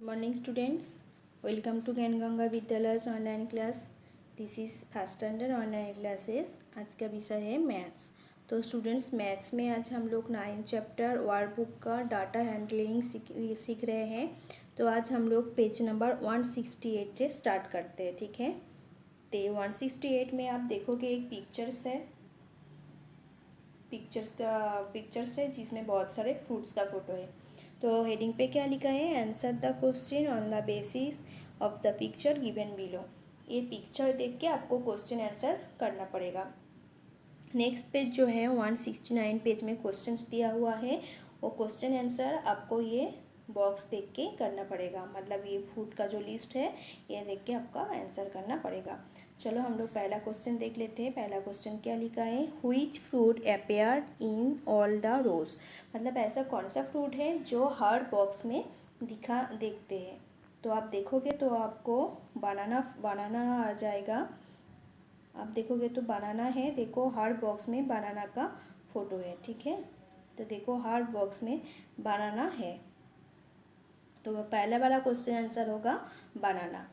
Good morning students, welcome to ज्ञान गंगा विद्यालय online class. This is first standard online classes. आज का विषय है मैथ्स। तो स्टूडेंट्स मैथ्स में आज हम लोग 9 चैप्टर वर्कबुक का डाटा हैंडलिंग सीख रहे हैं। तो आज हम लोग पेज नंबर 168 से स्टार्ट करते हैं, ठीक है। तो 168 में आप देखोगे एक पिक्चर्स है जिसमें बहुत सारे फ्रूट्स का फोटो है। तो हेडिंग पे क्या लिखा है, answer the question on the basis of the picture given below. ये पिक्चर देख के आपको क्वेश्चन आंसर करना पड़ेगा। नेक्स्ट पेज जो है 169 पेज में क्वेश्चंस दिया हुआ है, वो क्वेश्चन आंसर आपको ये बॉक्स देख के करना पड़ेगा। मतलब ये फ्रूट का जो लिस्ट है ये देख के आपका आंसर करना पड़ेगा। चलो हम लोग पहला क्वेश्चन देख लेते हैं। पहला क्वेश्चन क्या लिखा है, which fruit appear in all the rows. मतलब ऐसा कौन सा फ्रूट है जो हर बॉक्स में देखते हैं। तो आप देखोगे तो आपको बनाना आ जाएगा। आप देखोगे तो बनाना है, देखो हर बॉक्स में बनाना का फोटो है, ठीक है। तो देखो हर बॉक्स में बनाना है, तो पहला वाला क्वेश्चन आंसर होगा बनाना।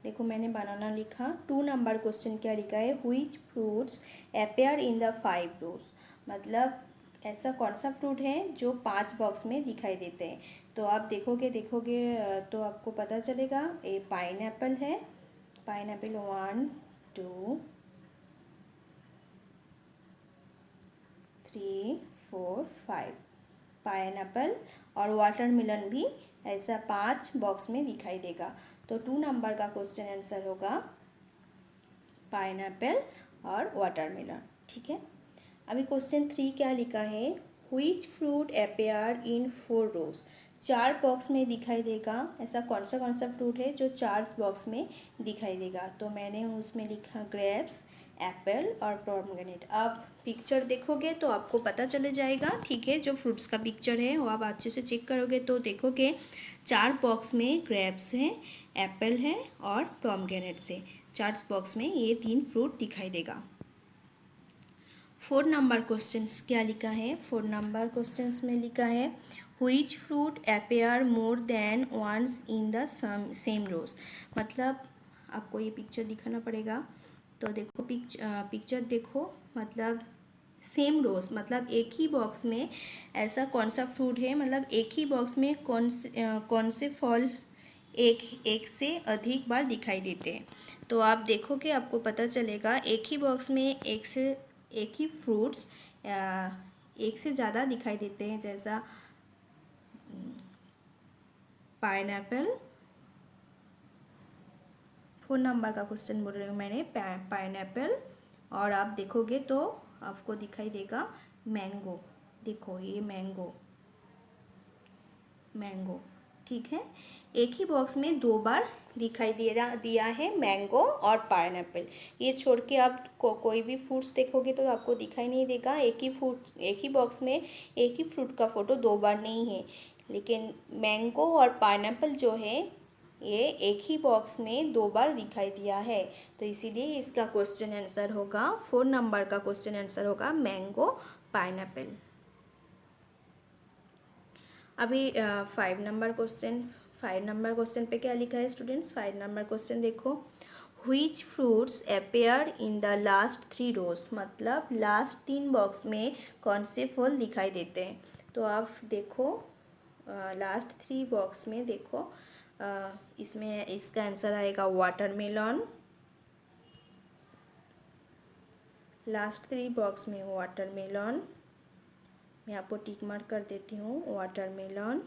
देखो मैंने बनाना लिखा। 2 नंबर क्वेश्चन क्या लिखा है, which fruits appear in the 5 रोज। मतलब ऐसा कौन सा फ्रूट है जो 5 बॉक्स में दिखाई देते हैं। तो आप देखोगे तो आपको पता चलेगा ये पाइनएप्पल है। पाइनएप्पल 1 2 3 4 5 पाइनएप्पल और वाटरमेलन भी ऐसा 5 बॉक्स में दिखाई देगा। तो 2 नंबर का क्वेश्चन आंसर होगा पाइनएप्पल और वाटरमेलन, ठीक है। अभी क्वेश्चन 3 क्या लिखा है, which fruit appear in 4 rows. 4 box में दिखाई देगा। ऐसा कौन सा फ्रूट है जो 4 बॉक्स में दिखाई देगा। तो मैंने उसमें लिखा ग्रेप्स, एप्पल और पोमेग्रेनेट। आप पिक्चर देखोगे तो आपको पता चले जाएगा, ठीक है। जो फ्रूट्स का पिक्चर है वो आप अच्छे से चेक करोगे तो देखोगे 4 बॉक्स में ग्रेप्स हैं, एप्पल है और पोमेग्रेनेट से 4 बॉक्स में ये 3 फ्रूट दिखाई देगा। 4 नंबर क्वेश्चंस क्या लिखा है, 4 नंबर क्वेश्चंस में लिखा है which fruit appear more than once in the same rows. मतलब आपको ये पिक्चर दिखाना पड़ेगा। तो देखो पिक्चर देखो, मतलब सेम रोज मतलब एक ही बॉक्स में ऐसा कौन सा फ्रूट है। मतलब एक ही बॉक्स में कौन से फल एक से अधिक बार दिखाई देते हैं। तो आप देखोगे आपको पता चलेगा एक ही बॉक्स में एक ही फ्रूट्स एक से ज़्यादा दिखाई देते हैं। जैसा पाइनएप्पल, 4 नंबर का क्वेश्चन बोल रही हूँ मैंने, पाइनएप्पल। और आप देखोगे तो आपको दिखाई देगा मैंगो। देखो ये मैंगो, ठीक है। एक ही बॉक्स में 2 बार दिखाई दिया है मैंगो और पाइनएप्पल। ये छोड़ के आप कोई भी फ्रूट्स देखोगे तो आपको दिखाई नहीं देगा। एक ही बॉक्स में एक ही फ्रूट का फोटो 2 बार नहीं है। लेकिन मैंगो और पाइनएप्पल जो है ये एक ही बॉक्स में 2 बार दिखाई दिया है। तो इसीलिए इसका क्वेश्चन आंसर होगा, 4 नंबर का क्वेश्चन आंसर होगा मैंगो, पाइनएप्पल। अभी 5 नंबर क्वेश्चन पे क्या लिखा है स्टूडेंट्स। 5 नंबर क्वेश्चन देखो, which fruits appear in the last 3 रोज। मतलब लास्ट 3 बॉक्स में कौन से फल दिखाई देते हैं। तो आप देखो लास्ट 3 बॉक्स में देखो, इसमें इसका आंसर आएगा वाटरमेलन। लास्ट 3 बॉक्स में वाटरमेलन, मैं आपको टिक मार्क कर देती हूँ। वाटरमेलन,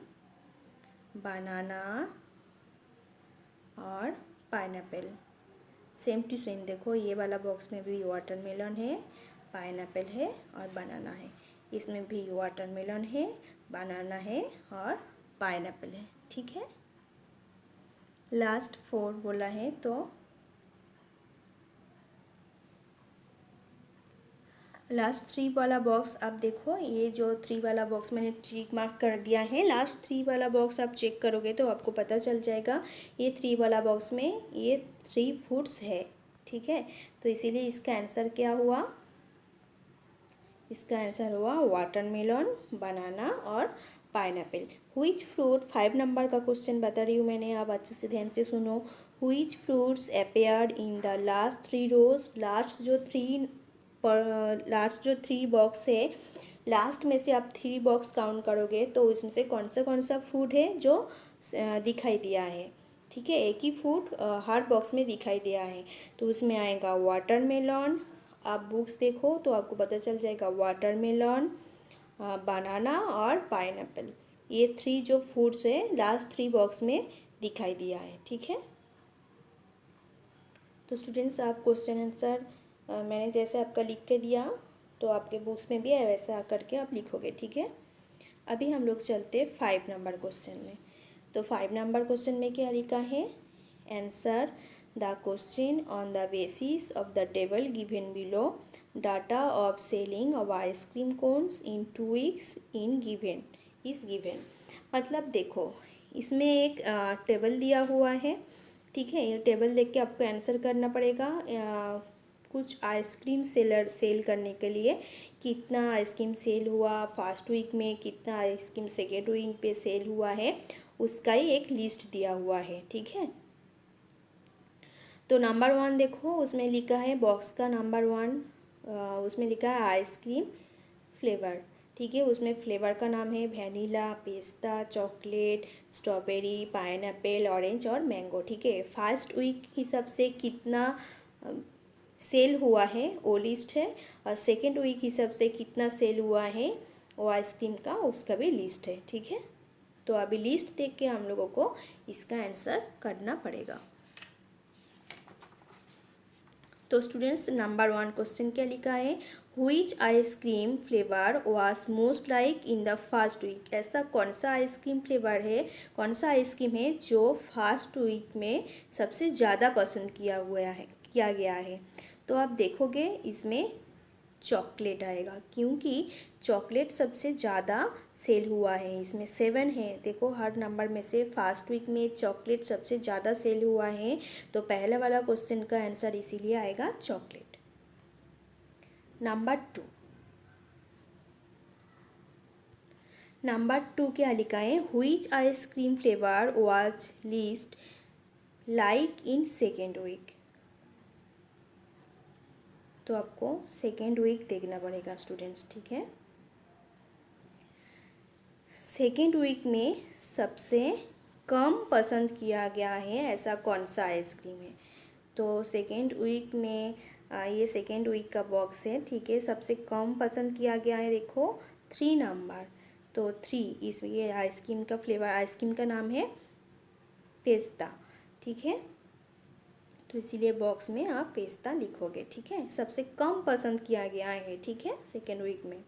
बनाना और पाइनएप्पल। सेम टू सेम देखो ये वाला बॉक्स में भी वाटरमेलन है, पाइनएप्पल है और बनाना है। इसमें भी वाटरमेलन है, बनाना है और पाइनएप्पल है, ठीक है। लास्ट 4 बोला है तो लास्ट 3 वाला बॉक्स आप देखो, ये जो 3 वाला बॉक्स मैंने टिक मार्क कर दिया है। लास्ट 3 वाला बॉक्स आप चेक करोगे तो आपको पता चल जाएगा ये 3 वाला बॉक्स में ये 3 फ्रूट्स है, ठीक है। तो इसीलिए इसका आंसर क्या हुआ, इसका आंसर हुआ वाटरमेलन, बनाना और पाइनएप्पल। हुईच फ्रूट 5 नंबर का क्वेश्चन बता रही हूँ मैंने, आप अच्छे से ध्यान से सुनो। Which fruits appeared in the last 3 rows, last जो 3 बॉक्स है, लास्ट में से आप 3 बॉक्स काउंट करोगे तो इसमें से कौन सा फ्रूट है जो दिखाई दिया है। ठीक है, एक ही फ्रूट हर बॉक्स में दिखाई दिया है, तो उसमें आएगा वाटरमेलन। आप बुक्स देखो तो आपको पता चल जाएगा, वाटरमेलन, बनाना और पाइनएप्पल, ये 3 जो फ्रूट्स है लास्ट 3 बॉक्स में दिखाई दिया है। ठीक है, तो स्टूडेंट्स आप क्वेश्चन आंसर मैंने जैसे आपका लिख के दिया तो आपके बुक्स में भी है वैसा करके आप लिखोगे। ठीक है, अभी हम लोग चलते 5 नंबर क्वेश्चन में। तो 5 नंबर क्वेश्चन में क्या लिखा है, answer the question on the basis of the table given below, data of selling of ice cream cones in 2 weeks in given is given. मतलब देखो, इसमें एक टेबल दिया हुआ है। ठीक है, ये टेबल देख के आपको आंसर करना पड़ेगा। कुछ आइसक्रीम सेल करने के लिए कितना आइसक्रीम सेल हुआ फर्स्ट वीक में, कितना आइसक्रीम सेकेंड वीक पे सेल हुआ है, उसका ही एक लिस्ट दिया हुआ है। ठीक है, तो नंबर 1 देखो, उसमें लिखा है बॉक्स का नंबर 1, उसमें लिखा है आइसक्रीम फ्लेवर। ठीक है, उसमें फ्लेवर का नाम है वैनिला, पिस्ता, चॉकलेट, स्ट्रॉबेरी, पाइनएप्पल, ऑरेंज और मैंगो। ठीक है, फर्स्ट वीक हिसाब से कितना सेल हुआ है वो लिस्ट है, और सेकेंड वीक हिसाब से कितना सेल हुआ है वो आइसक्रीम का, उसका भी लिस्ट है। ठीक है, तो अभी लिस्ट देख के हम लोगों को इसका आंसर करना पड़ेगा। तो स्टूडेंट्स नंबर 1 क्वेश्चन क्या लिखा है, which ice cream flavour was most like in the first week. ऐसा कौन सा आइसक्रीम फ्लेवर है, कौन सा आइसक्रीम है जो फर्स्ट वीक में सबसे ज़्यादा पसंद किया गया है। तो आप देखोगे इसमें चॉकलेट आएगा, क्योंकि चॉकलेट सबसे ज़्यादा सेल हुआ है। इसमें 7 है, देखो हर नंबर में से फर्स्ट वीक में चॉकलेट सबसे ज़्यादा सेल हुआ है, तो पहले वाला क्वेश्चन का आंसर इसीलिए आएगा चॉकलेट। नंबर 2 क्या लिखा है, which ice cream flavour was least like in second week. तो आपको सेकेंड वीक देखना पड़ेगा स्टूडेंट्स। ठीक है, सेकेंड वीक में सबसे कम पसंद किया गया है ऐसा कौन सा आइसक्रीम है। तो सेकेंड वीक में ये सेकेंड वीक का बॉक्स है। ठीक है, सबसे कम पसंद किया गया है, देखो 3 नंबर, तो 3 इस ये आइसक्रीम का फ्लेवर, आइसक्रीम का नाम है पेस्ता। ठीक है, तो इसीलिए बॉक्स में आप पेस्ता लिखोगे। ठीक है, सबसे कम पसंद किया गया है। ठीक है, सेकेंड वीक में।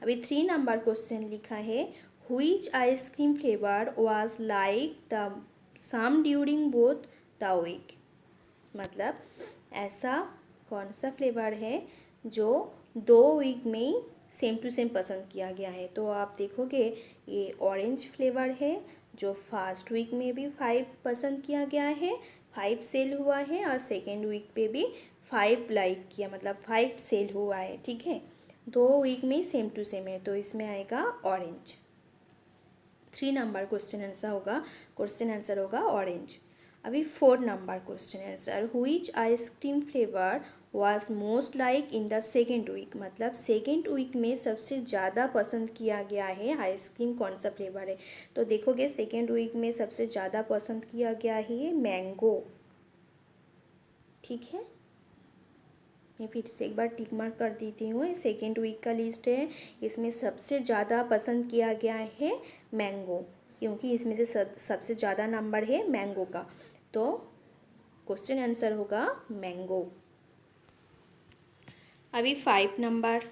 अभी 3 नंबर क्वेश्चन लिखा है, which ice cream flavour was like the same during both the week. मतलब ऐसा कौन सा फ्लेवर है जो 2 वीक में ही सेम टू सेम पसंद किया गया है। तो आप देखोगे ये ऑरेंज फ्लेवर है, जो फर्स्ट वीक में भी 5 पसंद किया गया है, 5 सेल हुआ है, और सेकेंड वीक पे भी 5 लाइक किया, मतलब 5 सेल हुआ है। ठीक है, 2 वीक में सेम टू सेम है, तो इसमें आएगा ऑरेंज। 3 नंबर क्वेश्चन आंसर होगा ऑरेंज। अभी 4 number question answer, which ice cream flavour was most like in the second week. मतलब सेकेंड वीक में सबसे ज़्यादा पसंद किया गया है आइसक्रीम कौन सा फ्लेवर है। तो देखोगे सेकेंड वीक में सबसे ज़्यादा पसंद किया गया है ये मैंगो। ठीक है, मैं फिर से एक बार टिक मार्क कर देती हूँ, सेकेंड वीक का लिस्ट है, इसमें सबसे ज़्यादा पसंद किया गया है मैंगो, क्योंकि इसमें से सबसे ज़्यादा नंबर है मैंगो का, तो क्वेश्चन आंसर होगा मैंगो। अभी 5 नंबर,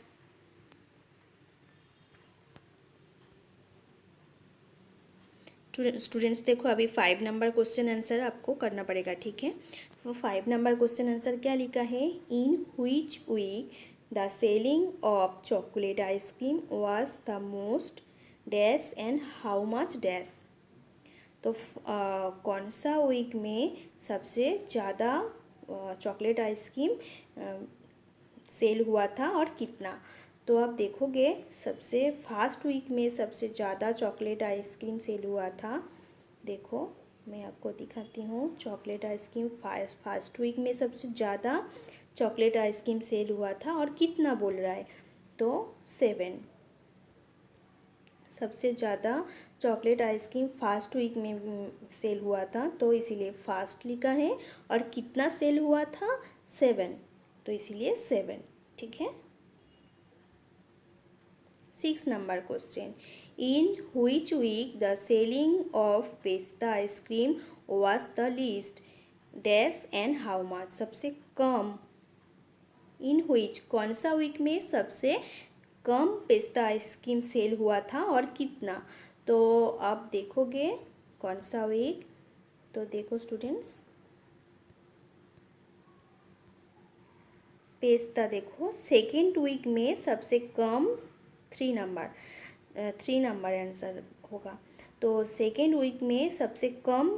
स्टूडेंट्स देखो अभी 5 नंबर क्वेश्चन आंसर आपको करना पड़ेगा। ठीक है, तो 5 नंबर क्वेश्चन आंसर क्या लिखा है, in which week the selling of chocolate ice cream was the most dash and how much dash. तो कौन सा वीक में सबसे ज़्यादा चॉकलेट आइसक्रीम सेल हुआ था और कितना। तो आप देखोगे सबसे फास्ट वीक में सबसे ज़्यादा चॉकलेट आइसक्रीम सेल हुआ था। देखो मैं आपको दिखाती हूँ, चॉकलेट आइसक्रीम फास्ट वीक में सबसे ज़्यादा चॉकलेट आइसक्रीम सेल हुआ था और कितना बोल रहा है, तो 7। सबसे ज़्यादा चॉकलेट आइसक्रीम फास्ट वीक में सेल हुआ था, तो इसीलिए फास्ट लिखा है। और कितना सेल हुआ था, 7, तो इसीलिए 7। ठीक है। 6 number question, in which week the selling of pista ice cream was the least, dash and how much. सबसे कम, इन हुईच कौन सा वीक में सबसे कम पेस्ता आइसक्रीम सेल हुआ था और कितना। तो आप देखोगे कौन सा वीक, तो देखो स्टूडेंट्स, पेस्ता देखो सेकेंड वीक में सबसे कम 3 नंबर आंसर होगा। तो सेकेंड वीक में सबसे कम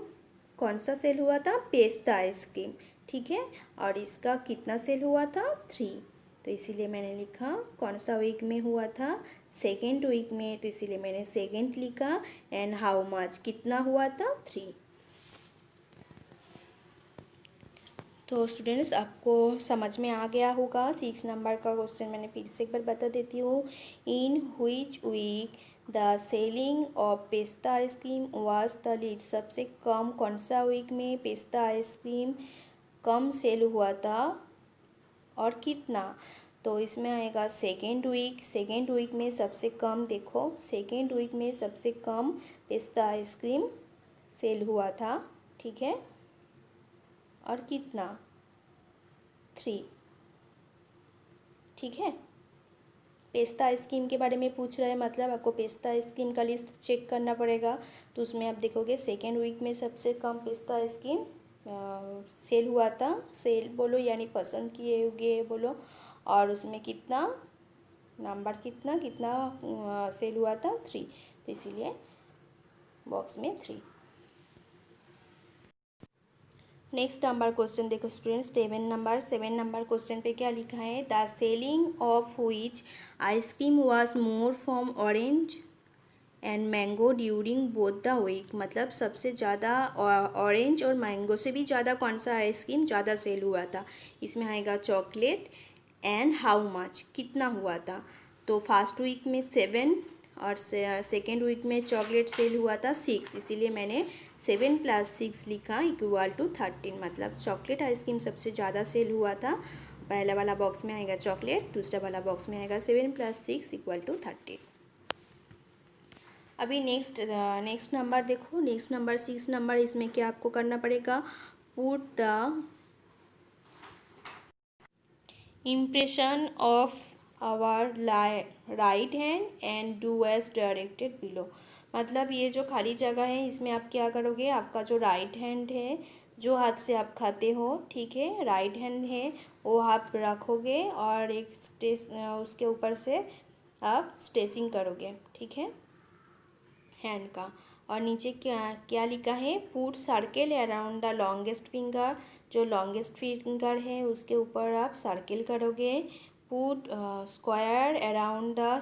कौन सा सेल हुआ था, पेस्ता आइसक्रीम। ठीक है, और इसका कितना सेल हुआ था, 3। तो इसीलिए मैंने लिखा कौन सा वीक में हुआ था, सेकेंड वीक में, तो इसीलिए मैंने सेकेंड लिखा। एंड हाउ मच, कितना हुआ था, 3। तो स्टूडेंट्स आपको समझ में आ गया होगा। 6 नंबर का क्वेश्चन मैंने फिर से एक बार बता देती हूँ। In which week the selling of pista ice cream was the lead. सबसे कम कौन सा वीक में पेस्ता आइसक्रीम कम सेल हुआ था और कितना। तो इसमें आएगा सेकेंड वीक में सबसे कम, देखो सेकेंड वीक में सबसे कम पेस्ता आइसक्रीम सेल हुआ था। ठीक है, और कितना, 3। ठीक है, पेस्ता आइसक्रीम के बारे में पूछ रहे हैं, मतलब आपको पेस्ता आइसक्रीम का लिस्ट चेक करना पड़ेगा। तो उसमें आप देखोगे सेकेंड वीक में सबसे कम पेस्ता आइसक्रीम सेल हुआ था, सेल बोलो यानी पसंद किए हुए बोलो, और उसमें कितना नंबर, कितना कितना सेल हुआ था, 3। तो इसीलिए बॉक्स में 3। नेक्स्ट नंबर क्वेश्चन देखो स्टूडेंट्स, 7 नंबर क्वेश्चन पे क्या लिखा है, the selling of which ice cream was more from orange and mango during both the week. मतलब सबसे ज़्यादा ऑरेंज और मैंगो से भी ज़्यादा कौन सा आइसक्रीम ज़्यादा सेल हुआ था। इसमें आएगा चॉकलेट एंड हाउ मच, कितना हुआ था। तो फर्स्ट वीक में 7 और सेकेंड वीक में चॉकलेट सेल हुआ था 6, इसीलिए मैंने 7 + 6 लिखा इक्वल टू 13। मतलब चॉकलेट आइसक्रीम सबसे ज़्यादा सेल हुआ था। पहला वाला बॉक्स में आएगा चॉकलेट, दूसरा वाला बॉक्स में आएगा 7 + 6 इक्वल टू 13। अभी नेक्स्ट नंबर देखो, नेक्स्ट नंबर 6 नंबर, इसमें क्या आपको करना पड़ेगा, put the impression of our right hand and do as directed below. मतलब ये जो खाली जगह है इसमें आप क्या करोगे, आपका जो राइट हैंड है, जो हाथ से आप खाते हो, ठीक है, राइट हैंड है, वो आप रखोगे और एक उसके ऊपर से आप स्ट्रेचिंग करोगे, ठीक है, हैंड का। और नीचे क्या क्या लिखा है, put circle around the longest finger. जो लॉन्गेस्ट फिंगर है उसके ऊपर आप सर्किल करोगे। Put square around the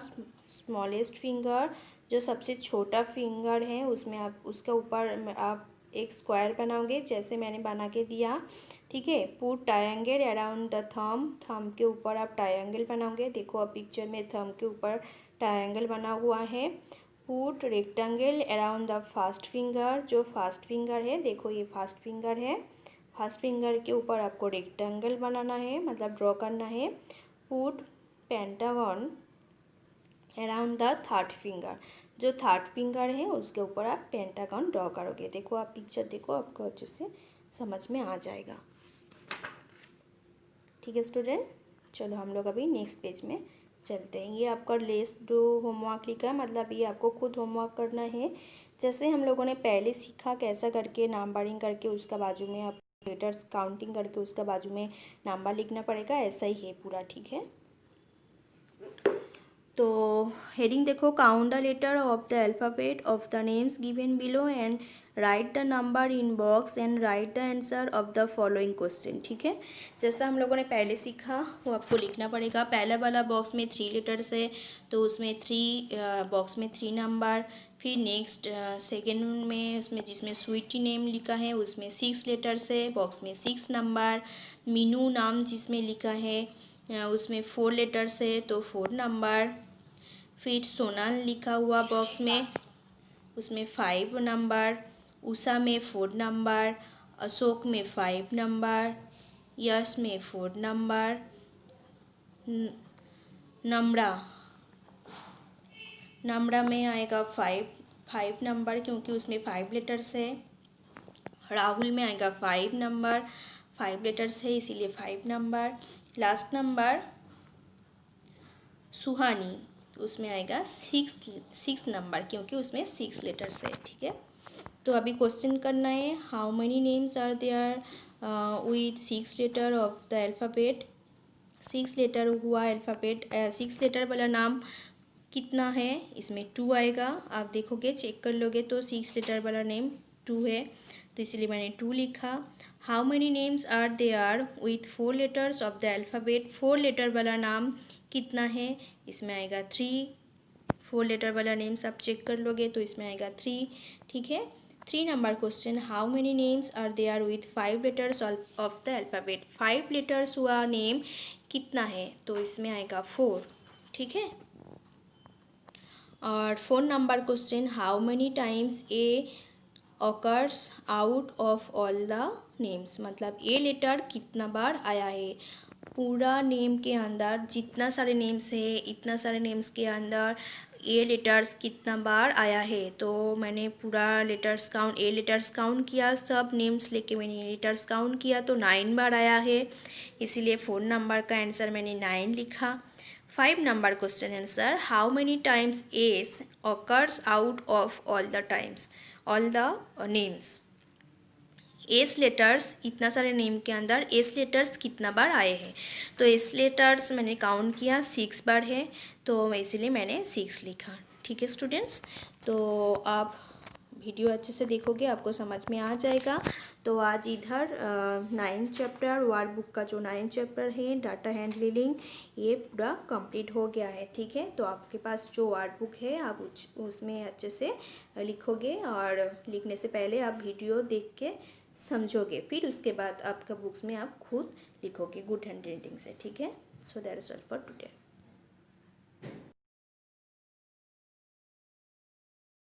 smallest finger. जो सबसे छोटा फिंगर है उसमें आप उसके ऊपर आप एक स्क्वायर बनाओगे, जैसे मैंने बना के दिया, ठीक है। Put triangle around the thumb के ऊपर आप ट्रायंगल बनाओगे। देखो अब पिक्चर में थंब के ऊपर ट्रायंगल बना हुआ है। Put rectangle around the first finger. जो फर्स्ट फिंगर है, देखो ये फर्स्ट फिंगर है, फर्स्ट फिंगर के ऊपर आपको रेक्टेंगल बनाना है, मतलब ड्रॉ करना है। Put pentagon around the third finger. जो थर्ड फिंगर है उसके ऊपर आप पेंटागन ड्रॉ करोगे। देखो आप पिक्चर देखो, आपको अच्छे से समझ में आ जाएगा। ठीक है स्टूडेंट, चलो हम लोग अभी नेक्स्ट पेज में चलते हैं। ये आपका लेस्ट जो होमवर्क लिखा है, मतलब ये आपको खुद होमवर्क करना है। जैसे हम लोगों ने पहले सीखा कैसा करके नंबरिंग करके उसका बाजू में आप लेटर्स काउंटिंग करके उसका बाजू में नंबर लिखना पड़ेगा, ऐसा ही है पूरा, ठीक है। तो हेडिंग देखो, count the letter of the alphabet of the names given below and write the number in box and write the answer of the following question. ठीक है, जैसा हम लोगों ने पहले सीखा वो आपको लिखना पड़ेगा। पहला वाला बॉक्स में 3 लेटर्स है तो उसमें 3 बॉक्स में 3 नंबर। फिर नेक्स्ट सेकेंड में उसमें जिसमें स्वीटी नेम लिखा है उसमें 6 लेटर्स है, बॉक्स में 6 नंबर। मीनू नाम जिसमें लिखा है उसमें 4 लेटर्स है तो 4 नंबर। फिर सोनाल लिखा हुआ बॉक्स में उसमें 5 नंबर। उषा में 4 नंबर। अशोक में 5 नंबर। यश में 4 नंबर। नम्रा नम्रा में आएगा 5 नंबर क्योंकि उसमें 5 लेटर्स है। राहुल में आएगा 5 नंबर, 5 लेटर्स है इसीलिए 5 नंबर। लास्ट नंबर सुहानी, उसमें आएगा 6 नंबर क्योंकि उसमें 6 लेटर्स है। ठीक है, तो अभी क्वेश्चन करना है, how many names are there with 6 letter of the alphabet. 6 letter हुआ अल्फ़ाबेट, 6 लेटर वाला नाम कितना है, इसमें 2 आएगा। आप देखोगे चेक कर लोगे तो 6 लेटर वाला नेम 2 है तो इसलिए मैंने 2 लिखा। How many names are there with 4 letters of the alphabet, 4 letter वाला नाम कितना है, इसमें आएगा 3। 4 लेटर वाला नेम्स आप चेक कर लोगे तो इसमें आएगा 3। ठीक है, 3 number question, how many names are there with 5 letters of the alphabet, 5 letters हुआ नेम कितना है तो इसमें आएगा 4। ठीक है, और 4 number question, how many times A occurs out of all the names, मतलब ए लेटर कितना बार आया है पूरा नेम के अंदर, जितना सारे नेम्स है इतना सारे नेम्स के अंदर ए लेटर्स कितना बार आया है। तो मैंने पूरा लेटर्स काउंट, ए लेटर्स काउंट किया, सब नेम्स लेके मैंने ए लेटर्स काउंट किया तो 9 बार आया है, इसीलिए 4 नंबर का आंसर मैंने 9 लिखा। 5 number question answer, how many times S occurs out of all the times all the names, S letters इतना सारे नेम के अंदर एस लेटर्स कितना बार आए हैं। तो एस लेटर्स मैंने काउंट किया 6 बार है तो इसीलिए मैंने 6 लिखा। ठीक है स्टूडेंट्स, तो आप वीडियो अच्छे से देखोगे आपको समझ में आ जाएगा। तो आज इधर 9th चैप्टर वर्ड बुक का जो 9th चैप्टर है डाटा हैंडलिंग ये पूरा कंप्लीट हो गया है। ठीक है, तो आपके पास जो वर्ड बुक है आप उसमें अच्छे से लिखोगे और लिखने से पहले आप वीडियो देख के समझोगे, फिर उसके बाद आपका बुक्स में आप खुद लिखोगे गुड हैंड राइटिंग से। ठीक है, so that is all for today.